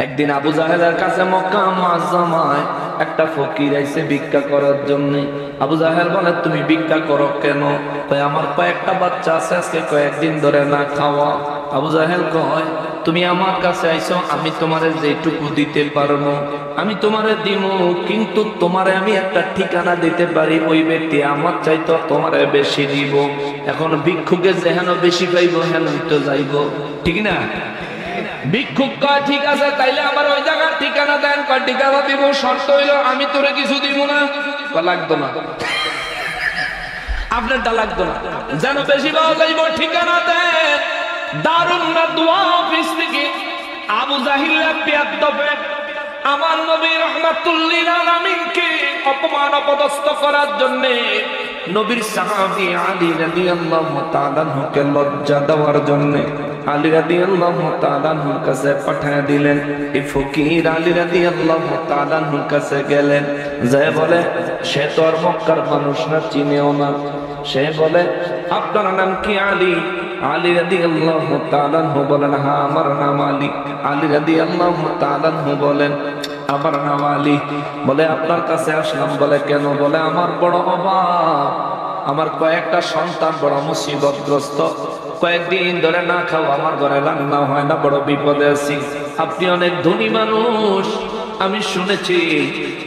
একদিন আবু জাহেলের কাছে মক্কা মুআজ্জামায় একটা ফকির আইছে ভিক্ষা করার জন্য। আবু জাহেল বলে, তুমি ভিক্ষা করো কেন? কয়, আমার কয়েকটা বাচ্চা আছে, আজকে কয়েকদিন ধরে না খাওয়া। আবু জাহেল কয়, তুমি আমার কাছে আইছো, আমি তোমারে যেটুকু দিতে পারবো আমি তোমারে দিব, কিন্তু তোমারে আমি একটা ঠিকানা দিতে পারি, ওই ব্যক্তি আমার চাইতো তোমারে বেশি দিব। এখন ভিক্ষুকে যেহেন বেশি পাইব হেন তো যাইব, ঠিক না? ভিক্ষুক কয়, ঠিক আছে, তাইলে আমার ওই জায়গার ঠিকানা দেন। কয়, ঠিকানা দিব, শর্ত হইল আমি তোরে কিছু দিব না। লাগতো না, আপনারটা লাগতো না, যেন বেশি পাওয়া যাইব, ঠিকানা দেন। দারুন নাদওয়া অফিস থেকে আবু জাহিল্লা বিয়াদবে আমার নবী রাহমাতুল লিল আলামিনকে অপমান অপদস্থ করার জন্য নবীর সাহাবী আলী রাদিয়াল্লাহু তাআলা কে লজ্জা দেওয়ার জন্য আলী রাদিয়াল্লাহু তাআলার কাছে পাঠিয়ে দিলেন। এই ফকির আলী রাদিয়াল্লাহু তাআলার কাছে গেলেন, যে বলে সে তো আর মক্কার মানুষ না, চিনেও না। সে বলে, আপনার নাম কি? আলী। আলী রাদিয়াল্লাহু তাআলা বলেন, হ্যাঁ আমার নাম আলী। আলী রাদিয়াল্লাহু তাআলা বলেন, আমার নাম আলী। বলে, আপনার কাছে আসলাম। বলে, কেন? বলে, আমার বড় অভাব, আমার কয়েকটা সন্তান বড় মুসিবতগ্রস্ত, কয়েকদিন ধরে না খাওয়া, আমার ঘরে রান্না হয় না, বড় বিপদে আছি। আপনি অনেক ধনী মানুষ, আমি শুনেছি,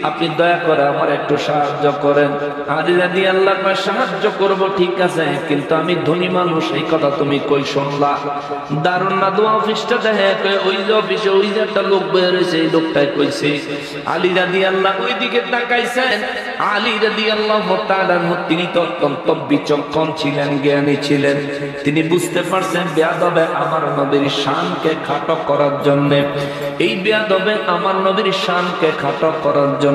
আপনি দয়া করে আমার একটু সাহায্য করেন। আলী রাদিয়াল্লাহু তাআলা সাহায্য করব, ঠিক আছে, কিন্তু আমি ধনী মানুষ, এই কথা তুমি কই শুনলা? দারুন নাদওয়া অফিসটা দেখে, ওই যে অফিসে ওই যে একটা লোক বের হয়েছে, এই লোকটাই কইছে। আলী রাদিয়াল্লাহু ওই দিকে তাকাইছেন। আলী রাদিয়াল্লাহু তাআলা তিনি তো অত্যন্ত বিচক্ষণ ছিলেন, জ্ঞানী ছিলেন। তিনি বুঝতে পারছেন বেয়াদবে আমার নবীর শানকে খাটো করার জন্য, এই বেয়াদবে আমার নবীর শানকে খাটো করার জন্য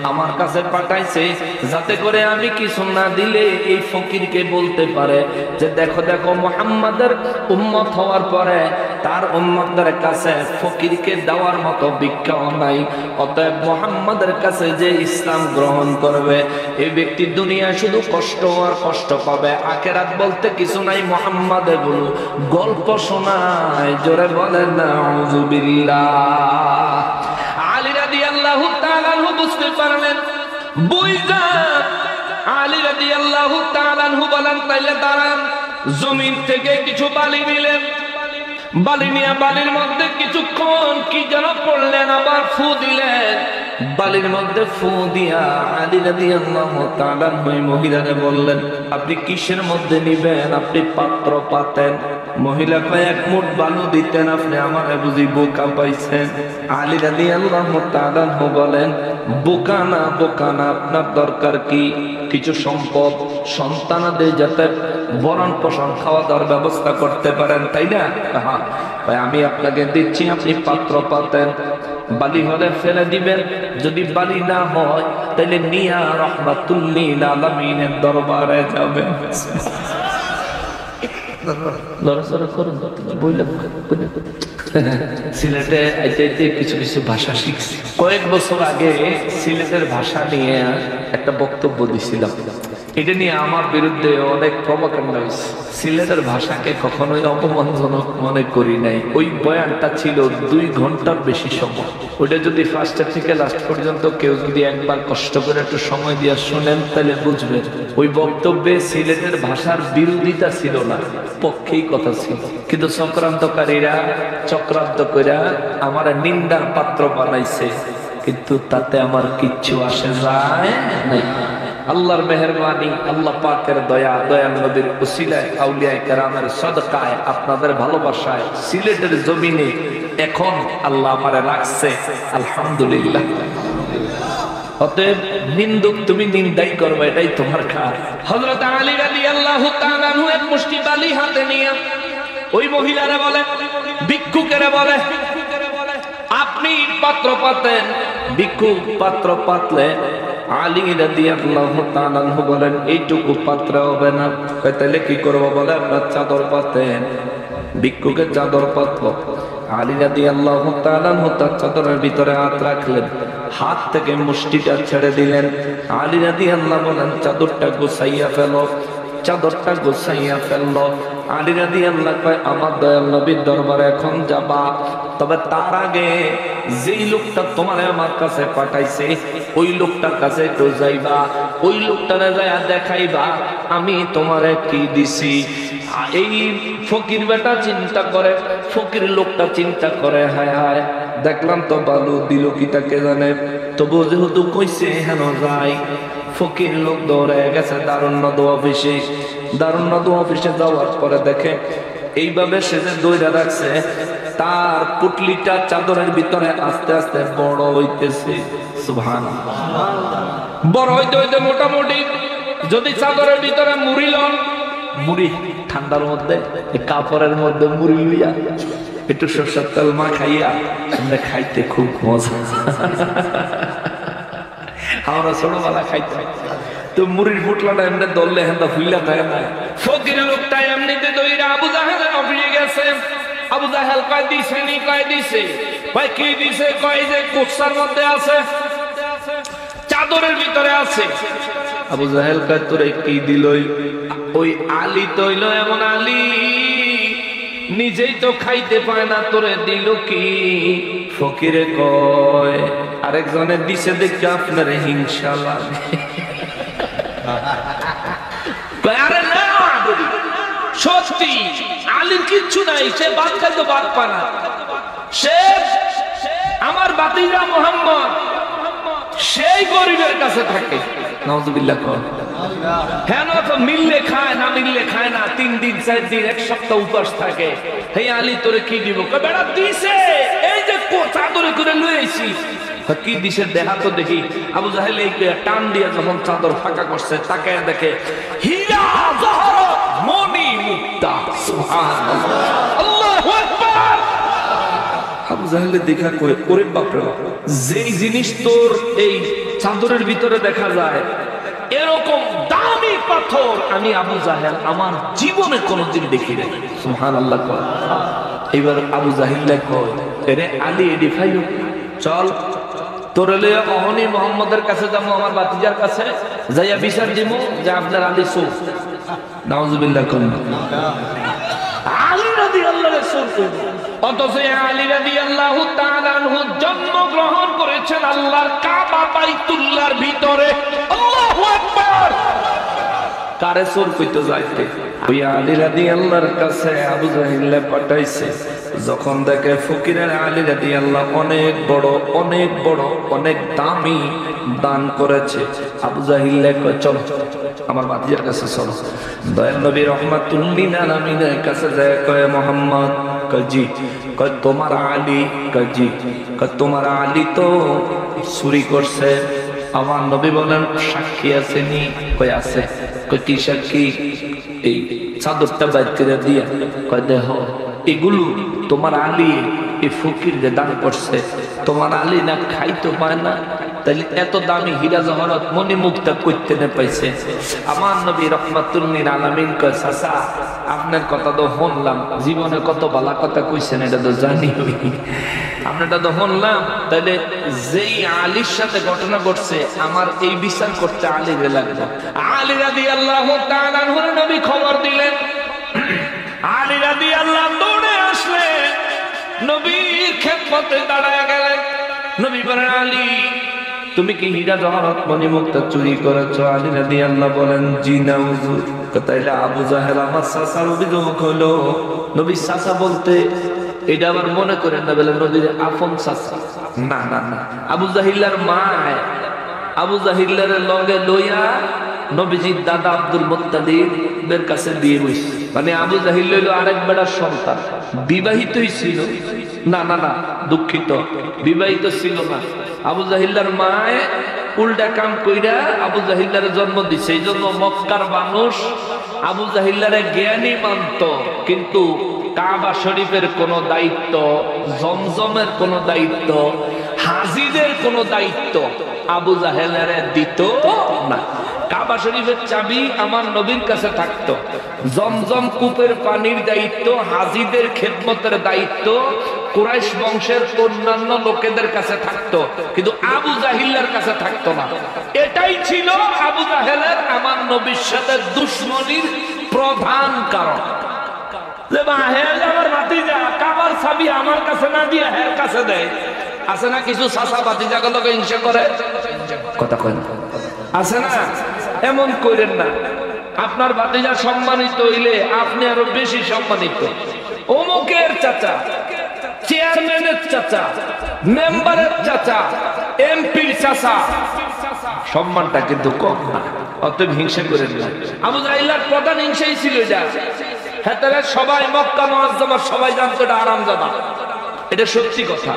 আমার কাছে পাঠাইছে, যাতে করে আমি কিছু না দিলে এই ফকিরকে বলতে পারে যে দেখো দেখো, মুহাম্মাদের উম্মত হওয়ার পরে তার উম্মতদের কাছে ফকিরকে দেওয়ার মতো ভিক্ষাও নাই। অতএব মুহাম্মাদের কাছে যে ইসলাম গ্রহণ করবে, এই ব্যক্তি দুনিয়া শুধু কষ্ট আর কষ্ট পাবে, আখিরাত বলতে কিছু নাই। মুহাম্মাদে বলু গল্প শোনায়, জোরে বলেন নাউযুবিল্লাহ। আলী রাদিয়াল্লাহু তাআলা বুঝতে পারলেন, বুঝা আলী রাদিয়াল্লাহু তাআলা বলেন, তাইলে দাঁড়ান। জমিন থেকে কিছু বালি নিলেন, বালি নিয়ে বালির মধ্যে কিছুক্ষণ কি যেন পড়লেন, আবার ফু দিলেন। বালির মধ্যে ফু দিয়া আলী রাদিয়াল্লাহু তাআলা ওই মহিলারে বললেন, আপনি কিসের মধ্যে নিবেন? আপনি পাত্র পাতেন। মহিলা কয়, এক মুঠ বালু দিতেন, আপনি আমারে বুঝি বোকা পাইছেন? আলী রাদিয়াল্লাহু তাআলা বলেন, বোকা না, বোকা না, আপনার দরকার কি? কিছু সম্পদ সন্তানাদের যাতে ভরণ পোষণ খাওয়া দাওয়ার ব্যবস্থা করতে পারেন, তাই না? হ্যাঁ, আমি আপনাকে দিচ্ছি, আপনি পাত্র পাতেন। বালি হলে ফেলে দিবেন, যদি বালি না হয় তাহলে নিয়া রাহমাতুল লিল আলামিনের দরবারে যাবেন। সিলেটে আইতে আইতে কিছু কিছু ভাষা শিখছি। কয়েক বছর আগে সিলেটের ভাষা নিয়ে একটা বক্তব্য দিছিলাম, এটা নিয়ে আমার বিরুদ্ধে অনেক প্রভাকাণ্ড হয়েছে। সিলেটের ভাষাকে কখনোই অপমানজনক মনে করি নাই। ওই বয়ানটা ছিল 2 ঘন্টার বেশি সময়। ওইটা যদি ফার্স্ট থেকে লাস্ট পর্যন্ত কেউ যদি একবার কষ্ট করে একটু সময় দিয়ে শোনেন, তাহলে বুঝবেন ওই বক্তব্যে সিলেটের ভাষার বিরোধিতা ছিল না, পক্ষেই কথা ছিল। কিন্তু চক্রান্তকারীরা চক্রান্ত করে আমার নিন্দার পাত্র বানাইছে, কিন্তু তাতে আমার কিচ্ছু আসে যায় নাই। আল্লাহর মেহেরবানি, আল্লাহ পাকের দয়া, দয়াল নবীর উসিলায়, আউলিয়ায়ে কেরামের সদকায়, আপনাদের ভালোবাসায় সিলেটের জমিনে এখন আল্লাহ আমারে রাখছে, আলহামদুলিল্লাহ। অতএব নিন্দুক তুমি নিন্দাই করবে, এটাই তোমার কাজ। হযরত আলী রাদিয়াল্লাহু তাআলা আনহু এক মুষ্টি বালি হাতে নিয়ে ওই মহিলারে বলে, ভিক্ষুকেরে বলে, আপনি পাত্র পাতেন। ভিক্ষুক পাত্র পাতলে আলী রাদিয়াল্লাহু তাআলা বলেন, এইটুকু পাত্র হবে না। তাহলে কি করবো? বলে, আপনার চাদর পাতেন। ভিক্ষুকের চাদর পাতলো। আলী রাদিয়াল্লাহু তাআলা তার চাদরের ভিতরে হাত রাখলেন, হাত থেকে মুষ্টিটা ছেড়ে দিলেন। আলী রাদিয়াল্লাহু বলেন, চাদরটা গুছাইয়া ফেলো। চাদরটা গুছাইয়া ফেললো। আলী রাদিয়াল্লাহু কয় আমার দয়াল নবীর দরবারে এখন যাবা, তবে তার আগে যেই লোকটা তোমারে আমার কাছে পাঠাইছে ওই লোকটার কাছে একটু যাইবা, ওই লোকটারে যায়া দেখাইবা আমি তোমারে কি দিছি। এই ফকির বেটা চিন্তা করে, ফকির লোকটা চিন্তা করে, হায় হায় দেখলাম তো বালু দিল কি তাকে জানে, তবু যেহেতু কইছে হেন যাই। ফকির লোক দৌড়ে গেছে দারুন নদী অফিসে। দারুন নদী অফিসে যাওয়ার পরে দেখে এইভাবে সে যে দৌড়ে রাখছে তার পুটলিটা চাদরের ভিতরে আস্তে আস্তে বড় হইতেছে। সুবহানাল্লাহ। বড় হইতে হইতে মোটামুটি যদি চাদরের ভিতরে মুড়ি লন, মুড়ি ঠান্ডার মধ্যে কাপড়ের মধ্যে মুড়ি লইয়া একটু সরষের তেল মাখাইয়া আমরা খাইতে খুব মজা। আমরা ছোটবেলা খাইতে তো মুড়ির ফুটলাটা এমনি দললে হেন্দা ফুইলা থাকে না। ফকির লোকটা এমনিতে দইরা আবু জাহেলের অফিসে গেছে। আবু জাহেল কয় দিছে নি, কয় দিছে, কয় কি দিছে, কয় যে কোকসার মধ্যে আছে, চাদরের ভিতরে আছে। আবু জাহেল কয় তোরে কি দিলই? ওই আলী তৈল এমন আলী নিজেই তো খাইতে পায় না, তোরে দিল কি? ফকিরে কয় আরেকজনের দিছে দেখে আপনার হিংসা লাগে। আরে না সত্যি আলীর কিচ্ছু নাই, সে ভাত খাইতো ভাত পায় না। সে আমার বাতিজা মোহাম্মদ সেই গরিবের কাছে থাকে। নাউজুবিল্লাহ কর। হ্যাঁ না তো মিললে খায় না, মিললে খায় না, 3 দিন 4 দিন 1 সপ্তাহ উপাস থাকে। হে আলী তোরে কি দিব? কয় বেটা দিছে এই যে চাদরে করে লইছি। কি দিছে দেখা তো দেখি। আবু জাহেল এই টান দিয়ে যখন চাদর ফাঁকা করছে তাকে দেখে হীরা জহরত মণি মুক্তা। সুবহানাল্লাহ, আল্লাহু আকবার। আবু জাহেল দেখা কয় ওরে বাপ রে বাপ, যেই জিনিস তোর এই চাদরের ভিতরে দেখা যায় এরকম দামি পাথর আমি আবু জাহেল আমার জীবনে কোনোদিন দেখি নাই। সুবহানাল্লাহ কয়। এবার আবু জাহেল কয় রে আলী এডি ফাইল চল তোরে লইয়া অহনি মুহাম্মদের কাছে যাবো, আমার বাতিজার কাছে যাইয়া বিচার দিব যে আপনার আলী সুফ। নাউজুবিল্লাহ কোন আলী রাদিয়াল্লাহু রাসূল। অথচ আলী রাদিয়াল্লাহু তাআলা আনহু জন্মগ্রহণ করেছেন আল্লাহর কাবা বাইতুল্লাহর ভিতরে। আল্লাহু আকবার। কারে সুর কইতে যাইতে ওই আলী রাদিয়াল্লাহর কাছে আবু জাহেল পাঠাইছে। যখন দেখে ফকিরের আলী রাদিয়াল্লাহু অনেক বড় অনেক বড় অনেক দামি দান করেছে, আবু জাহেল কয় চলো আমার বাতিজার কাছে চলো। দয়াল নবী রাহমাতুল লিল আলামিনের কাছে যায়, কয় মুহাম্মদ, কয় জি, কয় তোমার আলী, কয় জি, কয় তোমার আলী তো চুরি করছে। আমার নবী বলেন সাক্ষী আছে নি? কয় আছে। কয় কি সাক্ষী? এই চাদরটা বাইর করে দিয়া কয় দেহ এগুলো তোমার আলী এই ফকির যে দান করছে, তোমার আলী না খাইতে পায় না, তাহলে এত দামি হীরা জহরত মনি মুক্তা করতে না পাইছে। আমার নবী রাহমাতুল লিল আলামিন কয় চাচা আপনার কথা তো শুনলাম, জীবনে কত ভালো কথা কইছেন এটা তো জানি, আপনারটা তো শুনলাম, তাহলে যেই আলীর সাথে ঘটনা ঘটছে আমার এই বিচার করতে আলীরে লাগবে। আলী রাদিয়াল্লাহু তাআলা আনহু নবী খবর দিলেন। আলী রাদিয়াল্লাহু দৌড়ে আসলেন, নবীর খেদমতে দাঁড়ায় গেলেন। নবী বলেন আলী তুমি কি হীরা জহরত মনি মুক্তা চুরি করেছো? আলী রাদিয়াল্লাহু বলেন জি না হুজুর। তাইলে আবু জাহেল আমার চাচার অভিযোগ হলো। নবী চাচা বলতে এটা আবার মনে করেন না বলে নবীর আপন চাচা না, না না, আবু জাহিল্লার মা আবু জাহিল্লার লগে লইয়া নবীজির দাদা আব্দুল মুত্তালিবের কাছে বিয়ে হইছে। মানে আবু জাহিল হইল আরেক বেটার সন্তান, বিবাহিতই ছিল না, না না দুঃখিত, বিবাহিত ছিল না। আবু জাহিল্লার মায়ে উল্টা কাম কইরা আবু জাহিল্লার জন্ম দিছে। এই জন্য মক্কার মানুষ আবু জাহিল্লারে জ্ঞানী মানত, কিন্তু কাবা শরীফের কোন দায়িত্ব, জমজমের কোন দায়িত্ব, হাজিদের কোন দায়িত্ব আবু জাহেলের দিত না। কাবা শরীফের চাবি আমার নবীর কাছে থাকতো, জমজম কূপের পানির দায়িত্ব, হাজিদের খেদমতের দায়িত্ব কুরাইশ বংশের অন্যান্য লোকেদের কাছে থাকতো, কিন্তু আবু জাহিল্লার কাছে থাকতো না। এটাই ছিল আবু জাহেলের আমার নবীর সাথে দুশমনির প্রধান কারণ। যে আমার ভাতিজা কাবার চাবি আমার কাছে না দিয়ে হের কাছে দেয়। আছে না কিছু চাচা ভাতিজা গুলোকে হিংসা করে, কথা কয় না, আছে না? এমন করেন না। আপনার ভাতিজা সম্মানিত হইলে আপনি আরো বেশি সম্মানিত। অমুকের চাচা, চেয়ারম্যানের চাচা, মেম্বারের চাচা, এমপির চাচা, সম্মানটা কিন্তু কম না, অতএব হিংসা করেন না। আবু জাহিলের প্রধান হিংসাই ছিল এটা। হ্যাঁ, সবাই মক্কা মুআজ্জামার সবাই জানতো এটা আরামজাদা, এটা সত্যি কথা।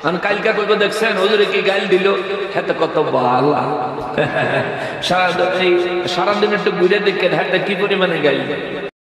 আমি কালকা কইব দেখছেন হুজুরে কি গাইল দিল, হ্যাঁ কত ভালো সারাদিন একটু ঘুরে দেখেন হ্যাঁ কি পরিমাণে গাইল।